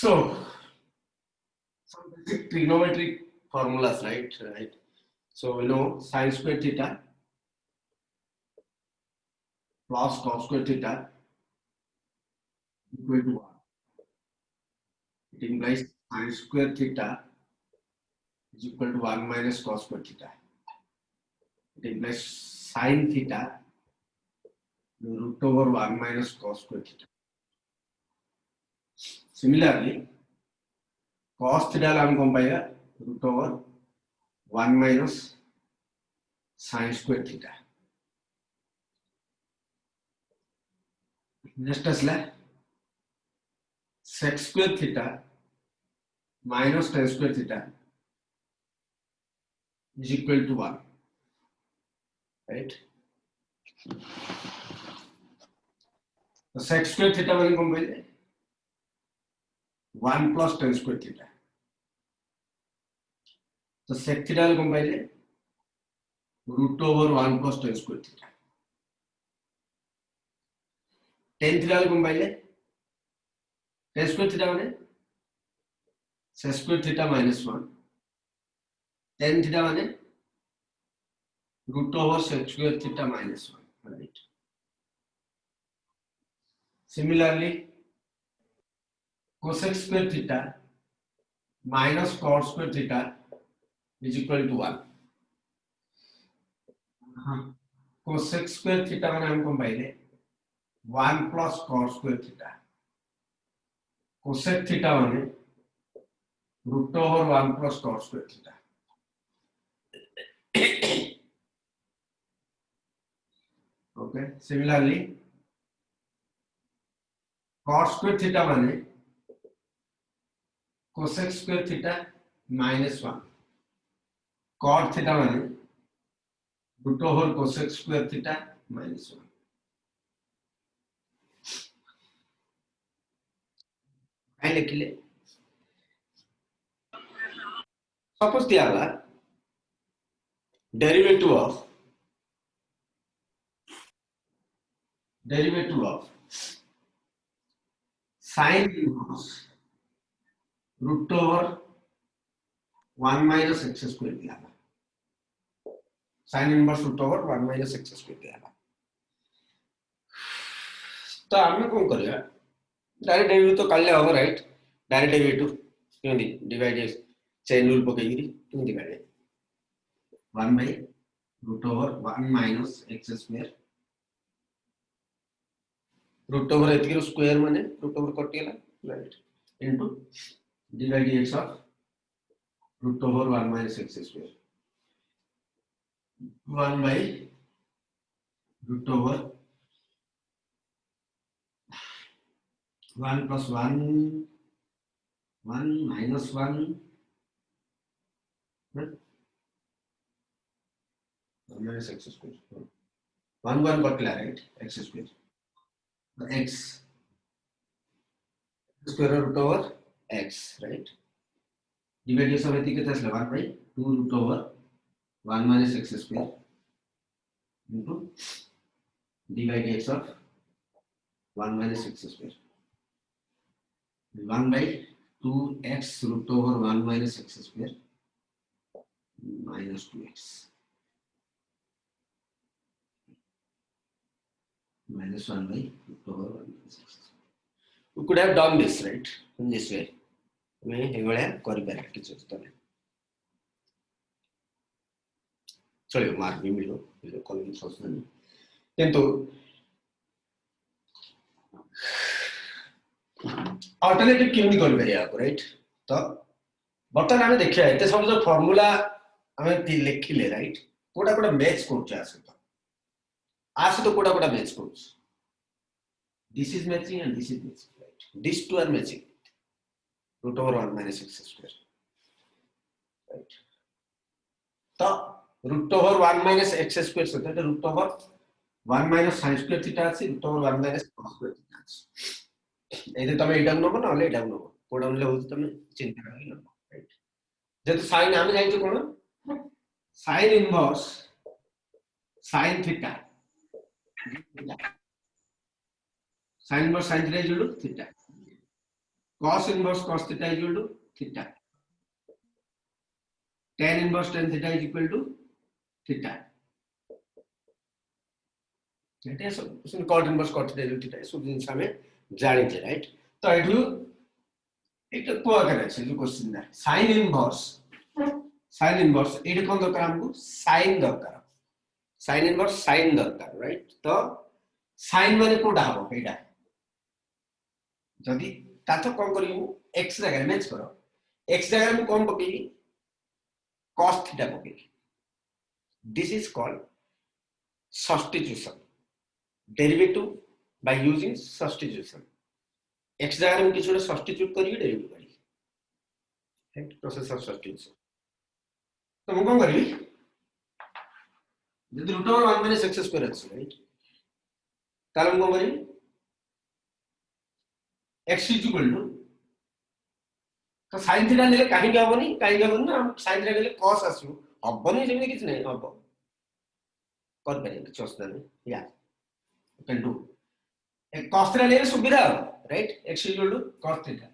So some basic trigonometric formulas, right? So we know sin square theta plus cos square theta equal to 1. It implies sin square theta is equal to 1 minus cos square theta. It implies sin theta root over 1 minus cos square theta. Similarly, cos theta हम कौन पाएगा root over 1 minus sin square theta. Next असला sec square theta minus tan square theta is equal to 1, right? So sec square theta मैंने कौन पाएगा 1 plus tan square theta. So sec theta मैंने कौन पाएगा root over 1 plus tan square theta. Tan theta मैंने कौन पाएगा tan square theta मैंने sec square theta minus 1. Tan theta मैंने root over sec square theta minus 1, right? Similarly, cosec square theta minus cot square theta is equal to 1. Cosec square theta मैंने हम combine 1 plus cot square theta. Cosec theta मैंने root over 1 plus cot square theta. Okay. Similarly, cot square theta मैंने cosec square theta minus 1. Cot theta मैंने root over cosec square theta minus 1. I लिख ले. Suppose दिया वाला derivative of sin inverse root over 1 minus x square दिया था. Sin inverse root over 1 minus x square दिया था. तो हमने कौन करेगा डायरेक्ट डेरिवेटिव तो कर ले होगा, राइट? डायरेक्ट डेरिवेटिव क्यों दी डिवाइड चेन रूल पकेगी क्यों divide 1 by root over 1 minus x square root over एतिक स्क्वायर माने root over कटिला, right? Into divide x of root over 1 minus x square 1 by root over 1 plus 1 minus 1 minus x square 1 कटिला, right? x square x square root over x, right? Divide सब है कितना चला 1 by 2 root over 1 minus x square into divide x of 1 minus x square 1 by 2x root over 1 minus x square minus 2x minus 1 by root over 1 minus x square. We could have done this, right? In this way. मैं ये वाला करी पैर किस चीज़ नहीं. चलिए mark भी मिलो कॉलेज सोचना नहीं. किंतु अल्टरनेटिव क्यों नहीं कर पारे आपको, राइट? तो बर्तमान हमें देखिए इतने सब जो फॉर्मूला हमें लिखिले, राइट? कोड़ा कोड़ा मैच करते हैं आसे तो कोड़ा कोड़ा मैच करते. This is matching and this is matching, right? These two are matching. Root over 1 minus x square, right? तो root over 1 minus x square से तो root over 1 minus sin square theta से root over 1 minus cos square theta से. ऐसे तो मैं इधर no बना ले इधर नो कोड़ा उनले होती तो मैं चिंता नहीं करना, right? जब तो sin आमे जाए तो कौन sin inverse sin theta sin inverse sin theta जोड़ो theta cos inverse cos theta is equal to theta. Tan inverse tan theta is equal to theta. That is so cot inverse cot theta is equal to theta. So जिन समय जाने थे, right? तो इधर एक तो क्या करना है? जो क्वेश्चन है sin inverse इधर कौन दरकार हमको sin दरकार sin inverse sin दरकार, right? तो sin माने कोड़ा हो इधर जल्दी तातो कौन करियो x जगह मैच करो x जगह में कौन पकेगी cos theta पकेगी. This is called substitution, derivative by using substitution. x जगह में किसी ने substitute करिए derivative करिए, right? Process of substitution. तो हम कौन करिए जल्दी root over 1 minus x square है, right? ताल हम कौन करिए x is equal to तो sin theta ले कहीं क्या होनी ना हम sin theta ले cos आसु अब बनी जमीन किस नहीं अब कर पाएंगे चौथा में या कैन डू एक cos theta ले सुविधा right x is equal to cos theta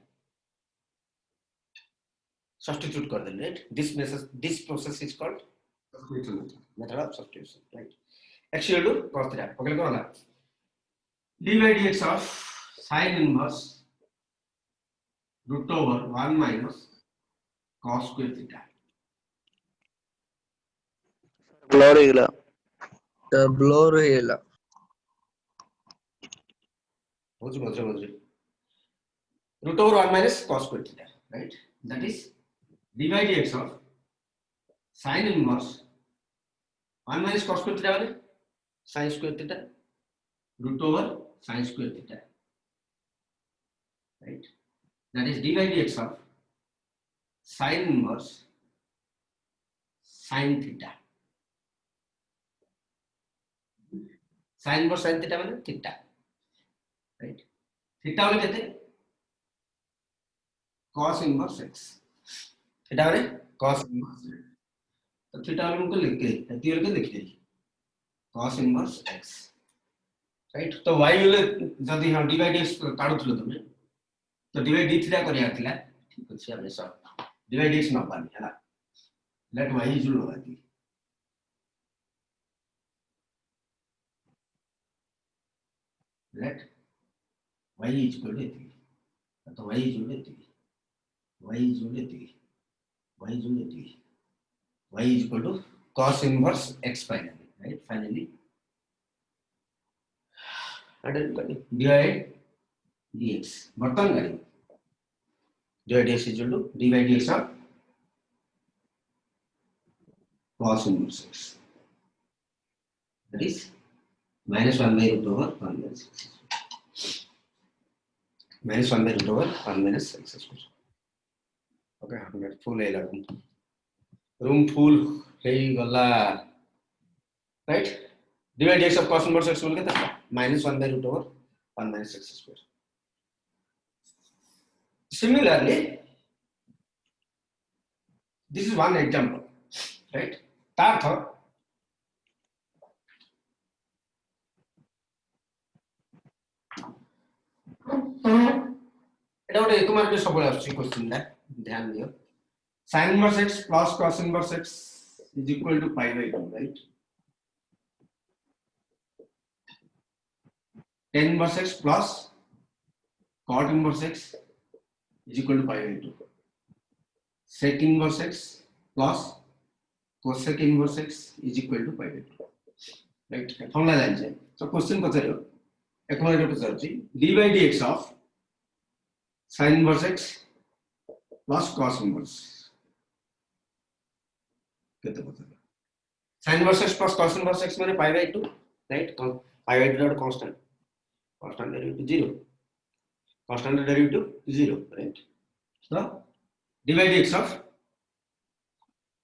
substitute कर देंगे, right? This process is called method of substitution, right? x is equal to cos theta पकड़ कौन है d by dx of sin inverse root over 1 minus cos square theta. Blur ହେଇଗଲା बुझ root over 1 minus cos square theta, right? That is d by dx of sin inverse 1 minus cos square theta माने sin square theta root over sin square theta, right? That is d by dx of sin inverse sin theta. Sin inverse sin theta माने theta, right? Theta वाले कहते हैं cos inverse x. Theta वाले cos inverse x. तो theta वाले उनको लिख के theory के लिख देंगे cos inverse x, right? तो y वाले जल्दी हम d by dx काढू थलो तुमने तो d by d theta करिया थिला ठीक अछि हमने सब d by dx न पानी है ना let y is equal to let y is equal to तो y is equal to y is equal to cos inverse x finally, right? Finally d by dx बर्तन करें d by dx is equal to d by dx of cos inverse x, that is minus 1 by root over 1 minus x minus 1 by root over 1 minus x square. Okay, हमने full है room full है गला, right? d by dx of cos inverse x बोल के था minus 1 by root over 1 minus x square. Similarly, this is one example, right? That এটা ওটা এক মার্কের সবল আসছে কোশ্চেনটা ধ্যান দিও sin inverse x plus cos inverse x is equal to pi by 2, right? tan inverse x plus cot inverse x is equal to pi by 2. sec inverse x plus cosec inverse x is equal to pi by 2, right? Formula line है तो question पचारियो एक mark पचारछि d by dx of sin inverse x plus cos inverse केते पचारियो sin inverse x plus cos inverse x माने pi by 2, right? pi by 2 is constant derivative 0, constant derivative 0, right? So d by dx of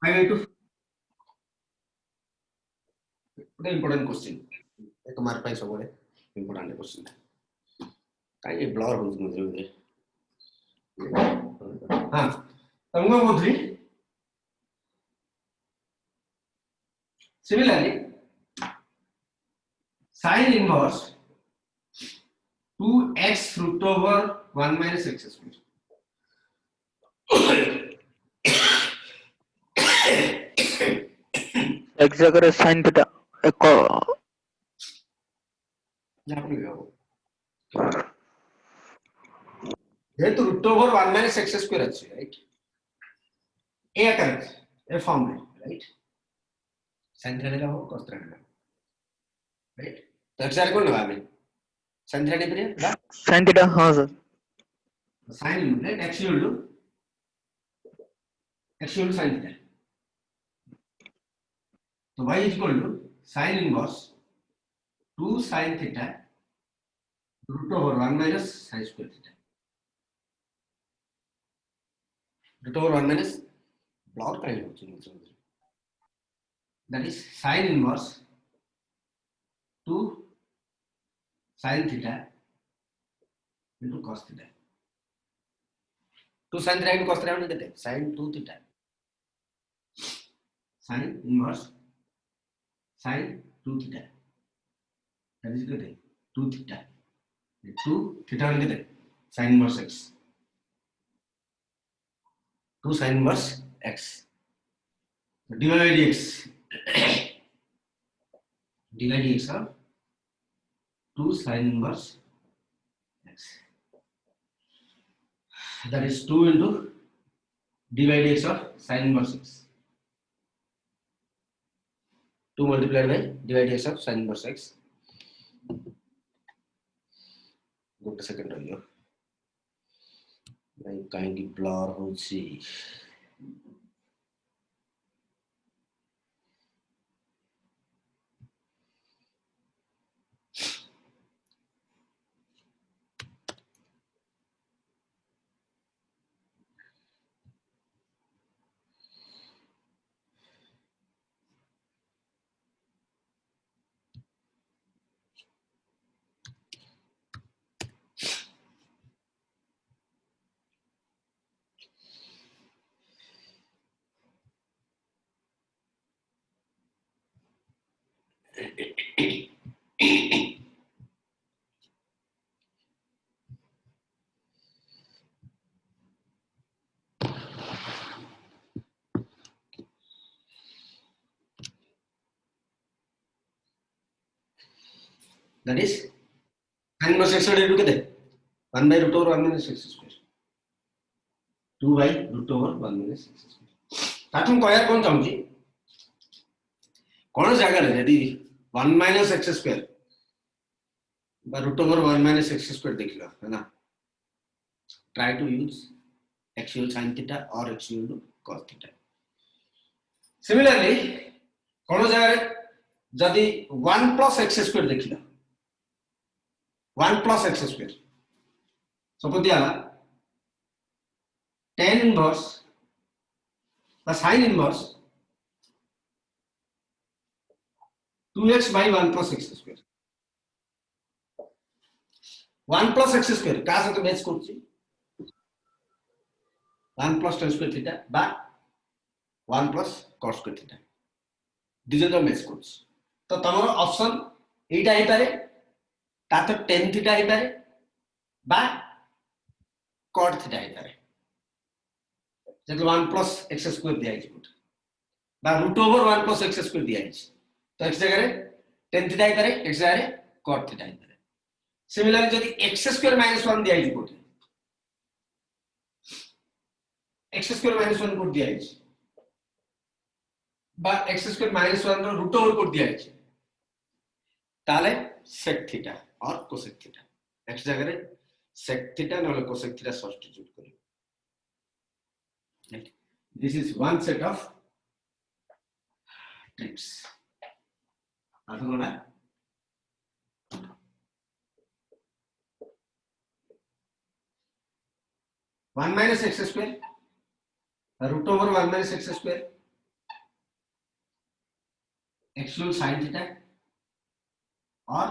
pi by 2 the important question एक mark पाई सबले important question काई blur हो मुझे हां तुमको बोलथि similarly sin inverse 2x root over 1 minus x square x ଜାଗାରେ sin theta ଏକ ଯେହେତୁ root over 1 minus X square ଅଛି ରାଇଟ୍, ଏ ଆକାରରେ ଏ ଫର୍ମରେ ରାଇଟ୍, sin theta ଦେଲେ ହବ cos theta ଦେଲେ ହବ ରାଇଟ୍। ତ ଏକ୍ସ ଜାଗାରେ କଣ ନେବା ଆମେ sin theta ନେଇପାରିବା ବା sin theta ହଁ sir sin right x equal to sin theta, तो y is equal to sin inverse 2 sin theta root over 1 minus sin square theta, root over 1 minus plot kind of, that is sin inverse 2 sin theta into cos theta. 2 sin theta into cos theta means that sin 2 theta, sin inverse sin 2 theta, that is equal to 2 theta. 2 theta means that sin inverse x, 2 sin inverse x divided by dx, divided dx of 2 sin inverse x, that is 2 into divided dx of sin inverse x, 2 multiplied by divided dx of sin inverse x. ଗୋଟେ second ରହିବ, କାହିଁକି blur ହଉଛି। That is sin inverse x equal to 1 by root over 1 minus x square, 2 by root over 1 minus x square. ताकि मैं कहया कौन चाहूँगी कौन सी जगह है यदि 1 minus x square by root over 1 minus x square देख लो है ना, try to use x equal sin theta or x equal to cos theta. Similarly कौन सी जगह यदि 1 plus x square देख लो 1 plus x square, suppose दिया tan inverse the sin inverse 2x by 1 plus x square, 1 plus x square क्या से तो match करती 1 plus tan square theta by 1 plus cos square theta डिजन मैच करती, तो तमरो option एटा ही पारे ता तो tan theta ही पारे बा cot theta ही पारे, जब 1 plus x square दिया है बा root over 1 plus x square दिया है, तो x जगह रे tan theta ही पारे, x जगह रे cot theta ही पारे. Similarly यदि x square minus 1 दिया है कोटे x square minus 1 कोट दिया है बा x square minus 1 रो root over कोट दिया है ताले sec theta और cosec theta, x जगह रे sec theta नॉले cosec theta substitute करें. This is one set of tricks. अर्थगोना 1 minus x square root over 1 minus x square x equal sin theta or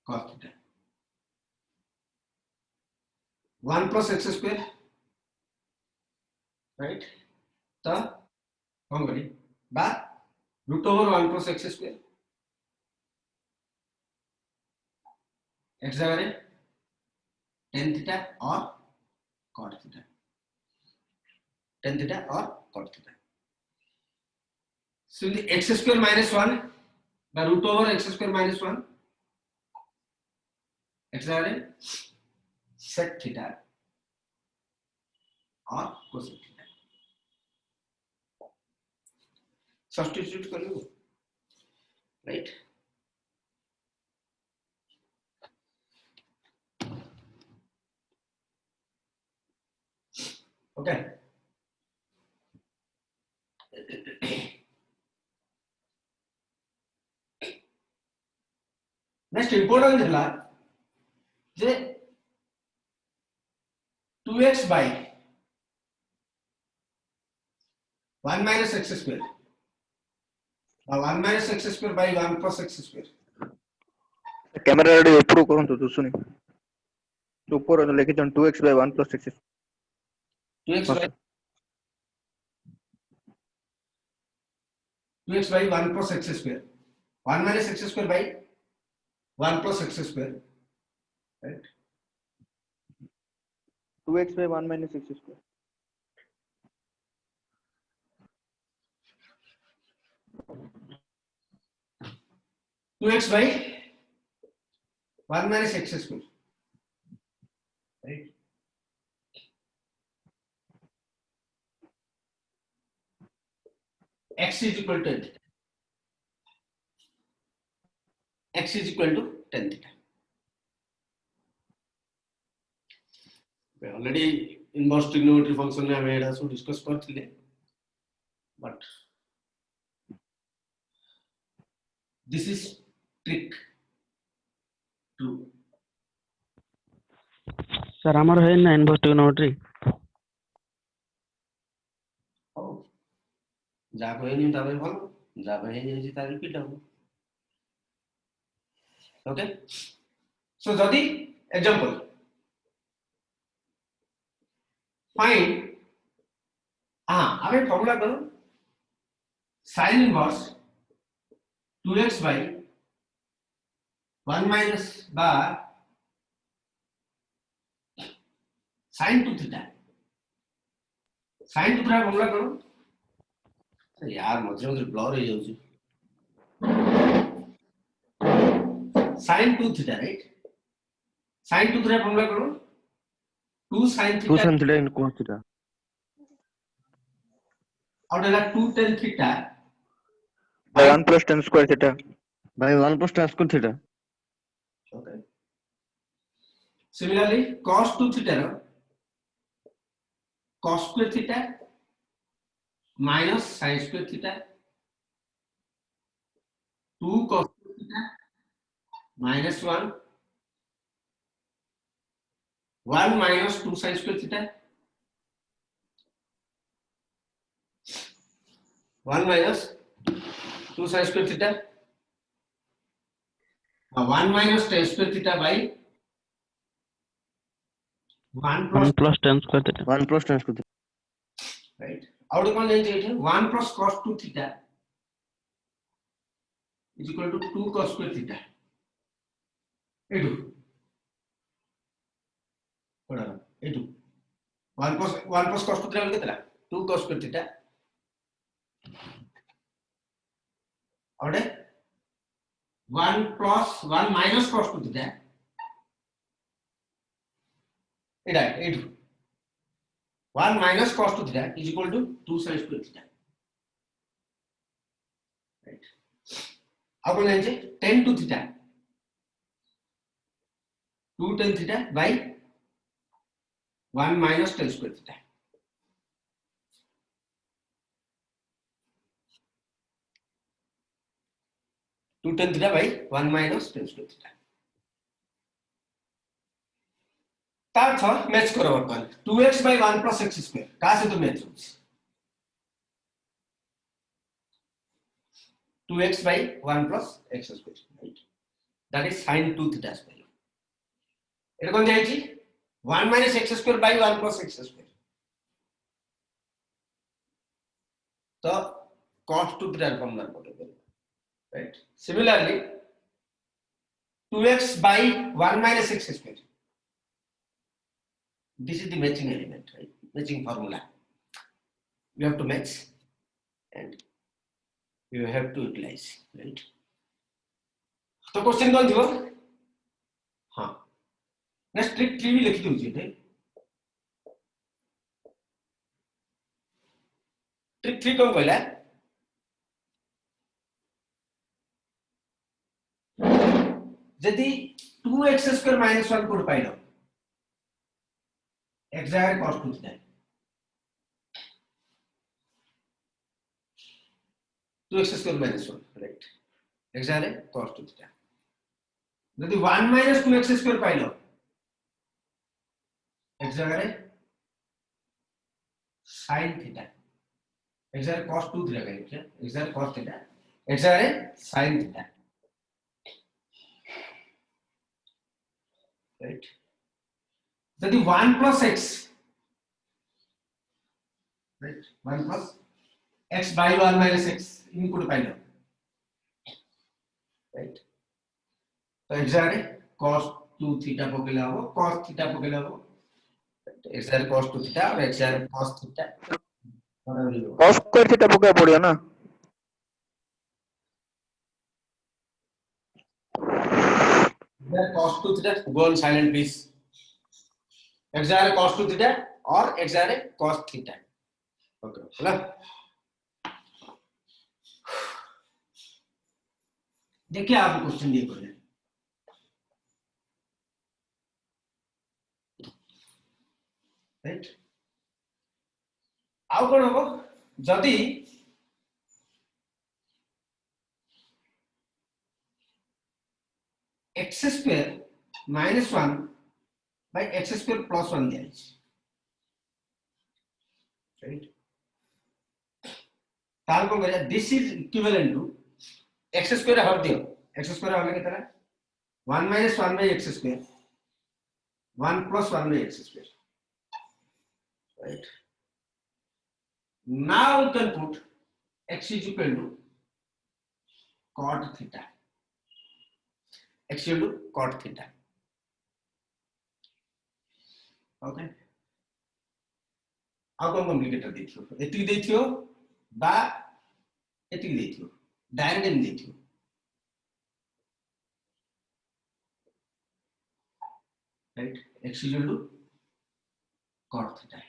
cos theta, 1 plus x square right, तो कौन करी बा root over 1 plus x square x जगह रे tan theta और cot theta, tan theta or cot theta. So the x square minus 1 by root over x square minus 1 x sec theta or cosec theta. Substitute करो, right? Okay. Next important है जे 2x by 1 minus x square. Now 1 minus x square by 1 plus x square. Camera ready ऊपर करंतु दुसुनी ऊपर लेके जन 2x by 1 plus x 2x by 2x by 1 plus x square. 1 minus x square by 1 plus x square. Right? 2x by 1 minus x square. Two x by 1 minus x square. Right? X is equal to 10 theta. X is equal to 10 theta. Already inverse trigonometry function में हमें ऐसा discuss कर चुके, but this is trick to sir हमार है ना inverse trigonometry जा कोई नहीं ताबे भल जा भाई जे तार रिपीट हो. Okay, so जदि example find हमें फॉर्मूला करो sin inverse 2x by 1 minus bar sin 2 theta. sin 2 theta formula करो यार मझे ब्लर हो जाउची. sin 2 theta, right? sin 2 theta formula करो 2 sin theta 2 sin theta in cos theta. और डेला 2 tan theta By 1 plus tan square theta. By 1 plus tan square theta. Okay. Similarly, cos 2 theta cos square theta minus sin square theta 2 cos square theta minus 1 minus 2 sin square theta 1 minus 2 sin square theta 1 minus tan square theta by 1 plus 1 plus tan square theta 1 plus tan square theta. right. Out of 1 plus cos 2 theta is equal to 2 cos square theta. A2. Whatever. A2. 1 plus cos 2 theta will get 2 cos square theta. Out 1 plus 1 minus cos 2 theta. A2. 1 minus cos 2 theta is equal to 2 sin square theta. Right. अब बोलना है tan 2 theta 2 tan theta by 1 minus tan square theta. Two tan theta by 1 minus tan square theta. तार था match करो अपन 2x by 1 plus x square कहाँ से तो match होगी 2x by 1 plus x square, right? That is sin 2 theta square. এটা কোন যাইছি 1 minus x square by 1 plus x square. तो cos 2 theta फॉर्मूला पड़ेगा, right? Similarly 2x by 1 minus x square. This is the matching element, right? Matching formula. you have to match and you have to utilize, right? तो question कौन थी वो? हाँ next trick 3 भी लिखी दूसरी थे ट्रिक 3 कौन कहला यदि 2x² - 1 कोड पाइल x जाए cos 2 theta 2x² - 1 right x जाए cos 2 थीटा यदि 1 - 2x² पाइल x जाए sin थीटा x जाए cos 2 थीटा कहेंगे x जाए cos थीटा x जाए sin थीटा right यदि 1 + x right 1 + x by 1 - x input pile right तो x जाए cos 2 थीटा पकेला हो cos थीटा पकेला हो x जाए cos 2 थीटा और x जाए cos theta cos square theta पकाया पड़ियो ना cos 2 theta go on silent please x जा रहा है cos 2 theta और x जा रहा है cos theta ओके है ना देखिए आप क्वेश्चन दिए पड़े राइट आउ कोन हो जदी x² - 1 by x² + 1 दिया राइट तार को करिया this is equivalent to x² हट दियो x² हमें कितना 1 - 1 by x², 1 + 1 by x². Right. Now we can put x is equal to cot theta. X equal to cot theta. Okay. ଆଉ କଣ କମ୍ପ୍ଲିକେଟର ଦେଇଥିବ ଏତିକି ଦେଇଥିବ ବା ଏତିକି ଦେଇଥିବ ଡାଇରେକ୍ଟ ଏମିତି ଦେଇଥିବ right x equal to cot theta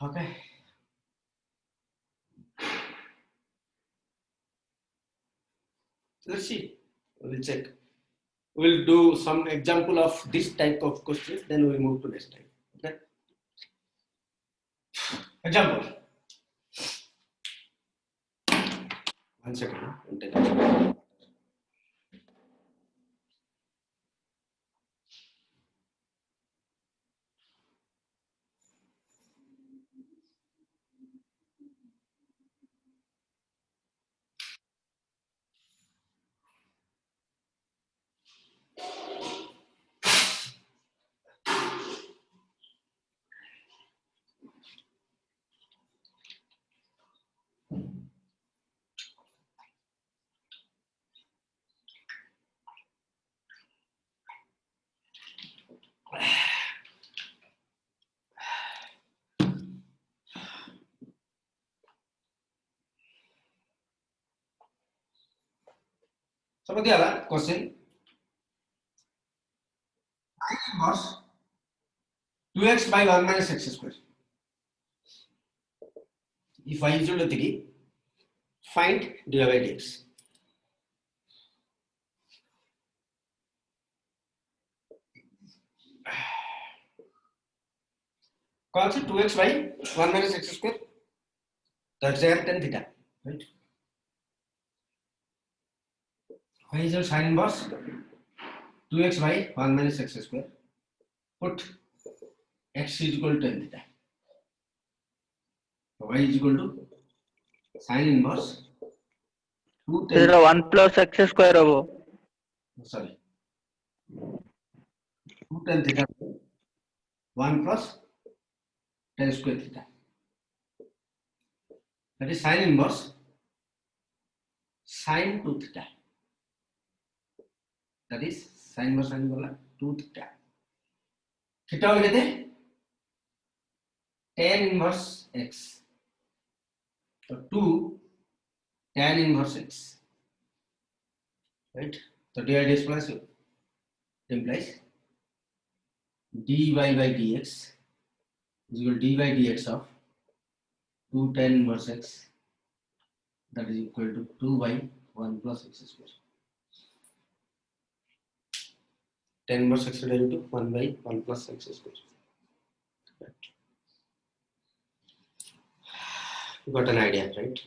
okay let's see we'll check we'll do some example of this type of questions then we'll move to next time okay example one second I'll take it. समझ गया question cos 2x by 1 minus x square if y is equal to 3 find dy by dx कौन सी 2x by 1 minus x square तो x is tan theta right y is sin inverse 2x by 1 minus x square put x is equal to tan theta so y is equal to sin inverse 2 tan तेरा 1 + x square हो sorry 2 tan theta 1 plus tan square theta that is sin inverse sin 2 theta that is sin inverse sin वाला 2 theta theta हो गए थे tan inverse x. So 2 tan inverse x. Right? So divide this plus implies dy by dx is equal to dy dx of 2 tan inverse x, that is equal to 2 by 1 plus x square. Tan inverse x divided into 1 by 1 plus x square. You got an idea, right?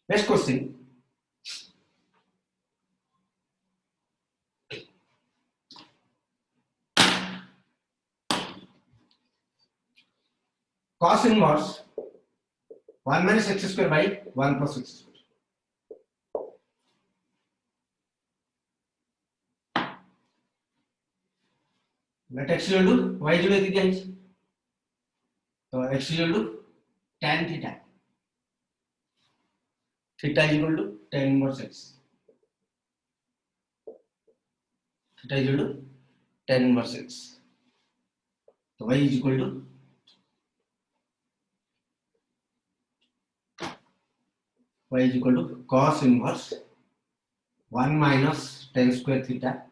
Next question. Cos inverse 1 minus x square by 1 plus x square. Let x equal to y equal to क्या है? तो x equal to tan theta. Theta is equal to tan inverse x. Theta is equal to tan inverse x. So y is equal to cos inverse 1 minus tan square theta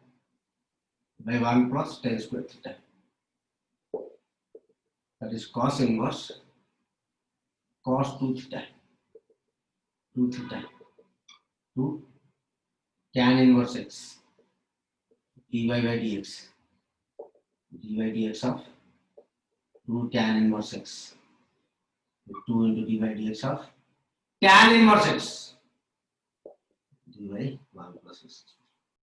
by 1 plus tan square theta. That is cos inverse cos 2 theta 2 tan inverse x dy by dx of 2 tan inverse x 2 into dy by dx of tan inverse x dy by 1 plus x.